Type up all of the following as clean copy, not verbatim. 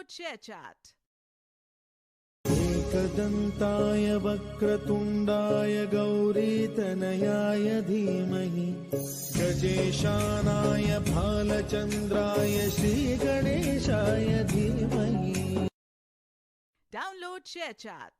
Download ShareChat. एकदन्ताय वक्रतुण्डाय गौरीतनयाय धीमहि गजेशानाय भालचन्द्राय श्रीगणेशाय धीमहि. Download ShareChat.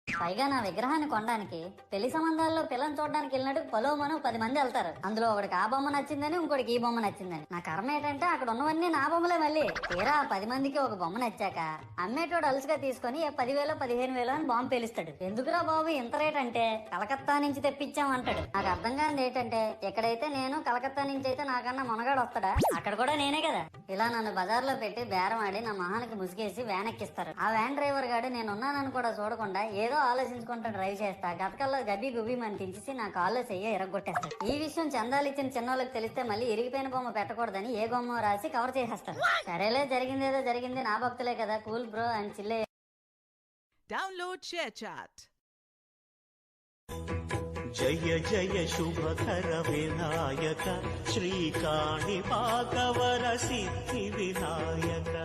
పైగా నా విగ్రహాన్ని కొనడానికి పెళ్లి సంబంధాల్లో పిల్లని చూడడానికి వెళ్ళినట్టు పలోమను 10 మంది వెళ్తారు. అందులో ఒకడికి ఆ బొమ్మ నచ్చిందని, ఇంకోటికి ఈ బొమ్మ నచ్చిందని. నా కర్మ ఏంటంటే అక్కడ ఉన్నవన్నీ నా బొమ్మలే. మళ్ళీ తీరా 10 మందికి ఒక బొమ్మ నచ్చాక అమ్మేటోడు అలుసుగా తీసుకొని 10,000 15,000 అని బాంబు పేలుస్తాడు. ఎందుకురా బాబు ఇంత రేట్ అంటే కలకత్తా నుంచి తెప్పించాం అంటాడు. నాకు అర్థం కానిది ఏంటంటే ఎక్కడైతే నేను కలకత్తా నుంచి అయితే నాకన్నా మొనగాడు వస్తాడా, అక్కడ కూడా నేనే కదా. ఇలా నన్ను బజార్లో పెట్టి బేరం ఆడి నా మొహానికి ముసుగేసి వ్యాన్ ఎక్కిస్తారు. ఆ వ్యాన్ డ్రైవర్ గాడు నేనున్నానని కూడా చూడకుండా ఏదో ఆలోచించుకుంటూ డ్రైవ్ చేస్తా గతకల్లో గబ్బి గుబ్బి అని తించేసి నా కాల్లో చెయ్యి ఎరగొట్టేస్తాడు. ఈ విషయం చందాలు ఇచ్చిన చిన్నోళ్ళకి తెలిస్తే మళ్ళీ ఇరిగిపోయిన బొమ్మ పెట్టకూడదని ఏ బొమ్మ రాసి కవర్ చేసేస్తాడు. సరేలే జరిగిందేదో జరిగింది, నా భక్తులే కదా, కూల్ బ్రో అని చిల్లే. Download ShareChat. జయ జయ శుభకర వినాయక శ్రీకాణిపాకవర సిద్ధి వినాయక.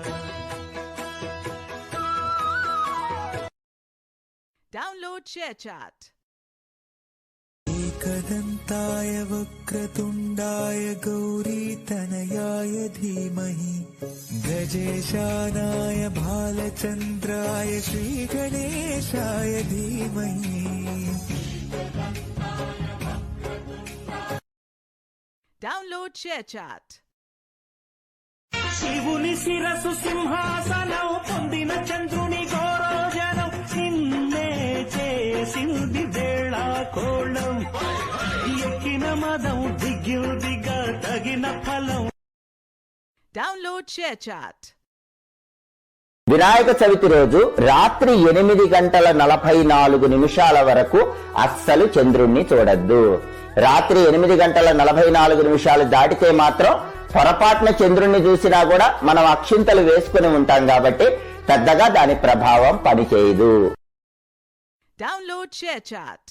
Download ShareChat. एकदन्ताय वक्रतुण्डाय गौरीतनयाय धीमहि गजेशानाय भालचन्द्राय श्रीगणेशाय धीमहि. Download ShareChat. శివుని శిరసు సింహాసనం పొందిన చంద్రుని గౌరవజనం నిన్నే చేసింది వేళ కోళం ఎక్కిన మదం దిగ్గా తగిన ఫలం. Download ShareChat. వినాయక చవితి రోజు రాత్రి 8:44 వరకు అస్సలు చంద్రుణ్ణి చూడొద్దు. రాత్రి 8:44 దాటితే మాత్రం పొరపాటున చంద్రుణ్ణి చూసినా కూడా మనం అక్షింతలు వేసుకుని ఉంటాం కాబట్టి పెద్దగా దాని ప్రభావం పనిచేయదు. Download ShareChat.